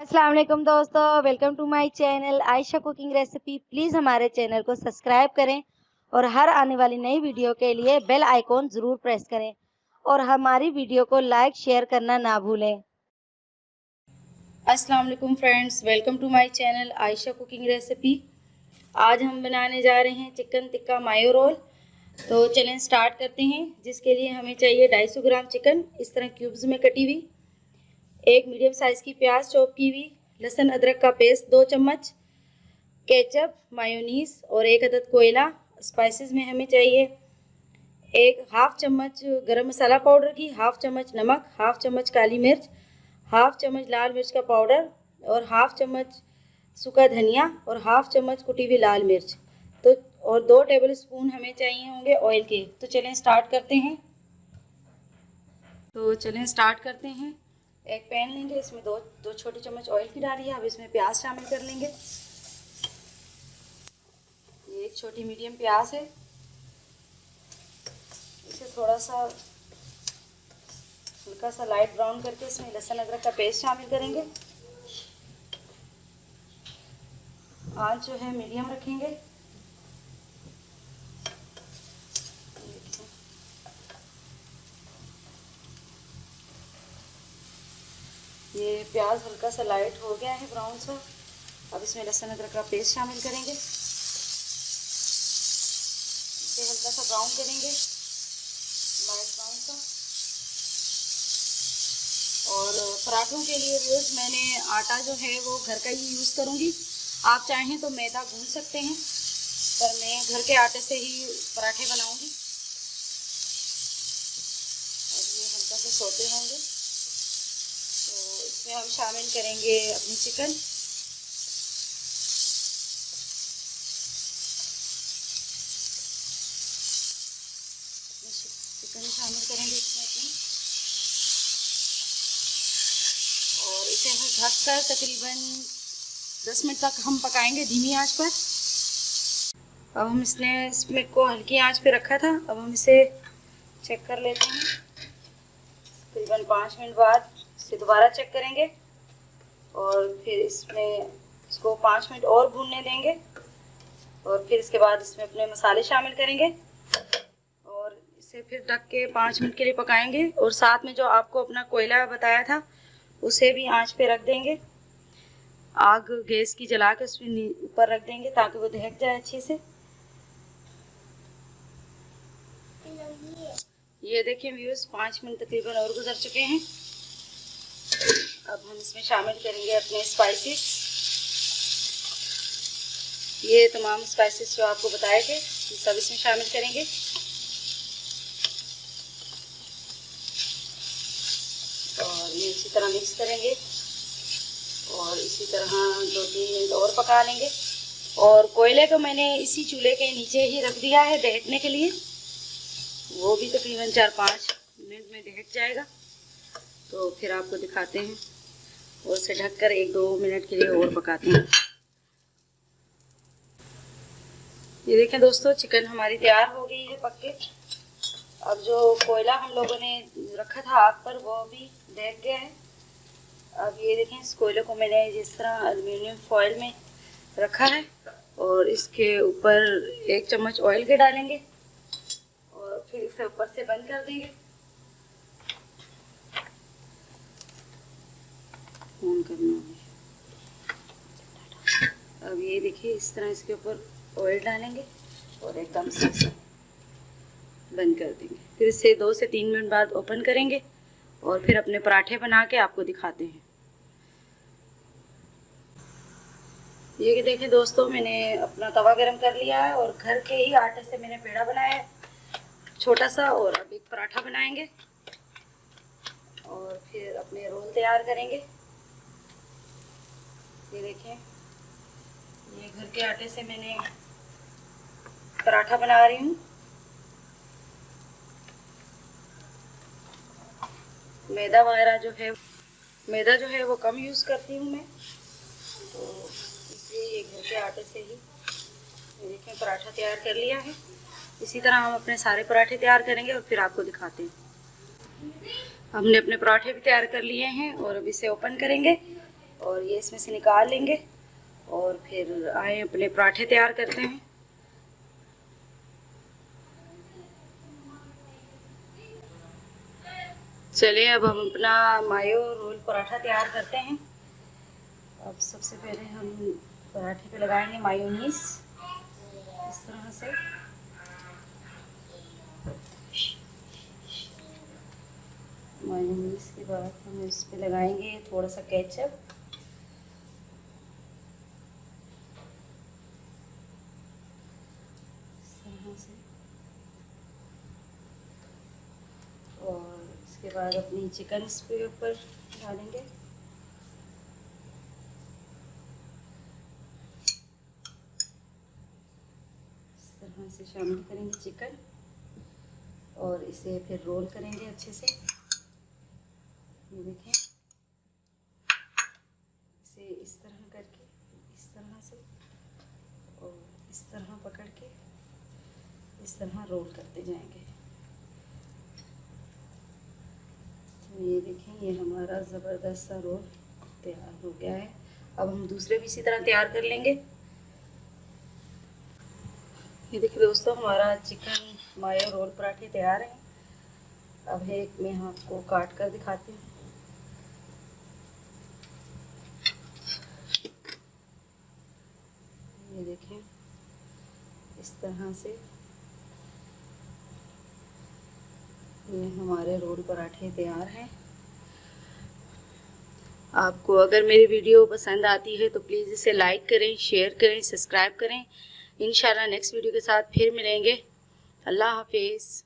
अस्सलाम वालेकुम दोस्तों, welcome to my channel Ayesha cooking recipe. Please हमारे चैनल को सब्सक्राइब करें और हर आने वाली नई वीडियो के लिए बेल आइकॉन ज़रूर प्रेस करें और हमारी वीडियो को लाइक शेयर करना ना भूलें। अस्सलाम वालेकुम friends, welcome to my channel Ayesha cooking recipe. आज हम बनाने जा रहे हैं चिकन टिक्का मायो रोल। तो चलें स्टार्ट करते हैं। जिसके लिए हमें चाहिए 250 ग्राम चिकन इस तरह क्यूब्स में कटी हुई, एक मीडियम साइज़ की प्याज चॉप की हुई, लहसुन अदरक का पेस्ट 2 चम्मच, केचप, मायोनीज़ और एक अदद कोयला। स्पाइसेस में हमें चाहिए एक हाफ़ चम्मच गरम मसाला पाउडर की, हाफ़ चम्मच नमक, हाफ़ चम्मच काली मिर्च, हाफ़ चम्मच लाल मिर्च का पाउडर और हाफ़ चम्मच सूखा धनिया और हाफ़ चम्मच कुटी हुई लाल मिर्च। तो और 2 टेबल स्पून हमें चाहिए होंगे ऑयल के। तो चलें स्टार्ट करते हैं। एक पैन लेंगे, इसमें दो छोटे चम्मच ऑयल की डालिए। अब इसमें प्याज शामिल कर लेंगे। ये एक छोटी मीडियम प्याज है। इसे थोड़ा सा हल्का सा लाइट ब्राउन करके इसमें लहसुन अदरक का पेस्ट शामिल करेंगे। आंच जो है मीडियम रखेंगे। ये प्याज हल्का सा लाइट हो गया है, ब्राउन सा। अब इसमें लहसुन अदरक का पेस्ट शामिल करेंगे। इसे हल्का सा ब्राउन करेंगे, लाइट ब्राउन सा। और पराठों के लिए व्यूअर्स मैंने आटा जो है वो घर का ही यूज़ करूँगी। आप चाहें तो मैदा गूंथ सकते हैं, पर मैं घर के आटे से ही पराठे बनाऊँगी। अब ये हल्का से सोते होंगे तो इसमें हम शामिल करेंगे अपनी चिकन। चिकन शामिल करेंगे इसमें अपनी, और इसे हम ढककर तकरीबन 10 मिनट तक हम पकाएंगे धीमी आंच पर। अब हम इसमें को हल्की आंच पे रखा था। अब हम इसे चेक कर लेते हैं। तकरीबन 5 मिनट बाद इसे दोबारा चेक करेंगे और फिर इसको 5 मिनट और भूनने देंगे। और फिर इसके बाद इसमें अपने मसाले शामिल करेंगे और इसे फिर ढक के 5 मिनट के लिए पकाएंगे। और साथ में जो आपको अपना कोयला बताया था उसे भी आंच पे रख देंगे। आग गैस की जला के उसमें ऊपर रख देंगे ताकि वो दहक जाए अच्छे से। ये देखिए व्यूअर्स, 5 मिनट तकरीबन और गुजर चुके हैं। अब हम इसमें शामिल करेंगे अपने स्पाइसेस। ये तमाम स्पाइसेस जो आपको बताए थे ये सब इसमें शामिल करेंगे। और ये इसी तरह मिक्स करेंगे और इसी तरह 2-3 मिनट और पका लेंगे। और कोयले को मैंने इसी चूल्हे के नीचे ही रख दिया है दहकने के लिए। वो भी तकरीबन 4-5 मिनट में दहक जाएगा। तो फिर आपको दिखाते हैं और उसे ढककर 1-2 मिनट के लिए और पकाते हैं। ये देखें दोस्तों, चिकन हमारी तैयार हो गई है पक के। अब जो कोयला हम लोगों ने रखा था आग पर वो भी दहक गया है। अब ये देखें, इस कोयले को मैंने जिस तरह एल्युमिनियम फॉइल में रखा है और इसके ऊपर 1 चम्मच ऑयल के डालेंगे और फिर इसे ऊपर से बंद कर देंगे। ऑन करना है। अब ये देखिए, इस तरह इसके ऊपर ऑयल डालेंगे और एकदम से बंद कर देंगे। फिर इसे 2 से 3 मिनट बाद ओपन करेंगे और फिर अपने पराठे बना के आपको दिखाते हैं। ये देखें दोस्तों, मैंने अपना तवा गरम कर लिया है और घर के ही आटे से मैंने पेड़ा बनाया है छोटा सा। और अब एक पराठा बनाएंगे और फिर अपने रोल तैयार करेंगे। ये देखें, ये घर के आटे से मैंने पराठा बना रही हूँ। मैदा वगैरह जो है वो कम यूज़ करती हूँ मैं, तो इसलिए ये घर के आटे से ही देखें पराठा तैयार कर लिया है। इसी तरह हम अपने सारे पराठे तैयार करेंगे और फिर आपको दिखाते हैं। हमने अपने पराठे भी तैयार कर लिए हैं और अब इसे ओपन करेंगे और ये इसमें से निकाल लेंगे और फिर आए अपने पराठे तैयार करते हैं। चलिए अब हम अपना मायो रोल पराठा तैयार करते हैं। अब सबसे पहले हम पराठे पे लगाएंगे मायोनीज इस तरह से। मायोनीज के बाद हम इस पे लगाएंगे थोड़ा सा केचप, इस तरह से। और इसके बाद अपनी चिकन इसके ऊपर डालेंगे। इस तरह से शामिल करेंगे चिकन और इसे फिर रोल करेंगे अच्छे से। ये देखें, इसे इस तरह करके, इस तरह से और इस तरह पकड़ के इस तरह रोल करते जाएंगे। तो ये देखें, ये हमारा ज़बरदस्त सा रोल तैयार हो गया है। अब हम दूसरे भी इसी तरह तैयार कर लेंगे। ये देखिए दोस्तों, हमारा चिकन मायो रोल पराठे तैयार हैं। अब एक मैं आपको काट कर दिखाती हूँ। ये देखें, इस तरह से ये हमारे रोल पराठे तैयार हैं। आपको अगर मेरी वीडियो पसंद आती है तो प्लीज़ इसे लाइक करें, शेयर करें, सब्सक्राइब करें। इंशाल्लाह नेक्स्ट वीडियो के साथ फिर मिलेंगे। अल्लाह हाफिज़।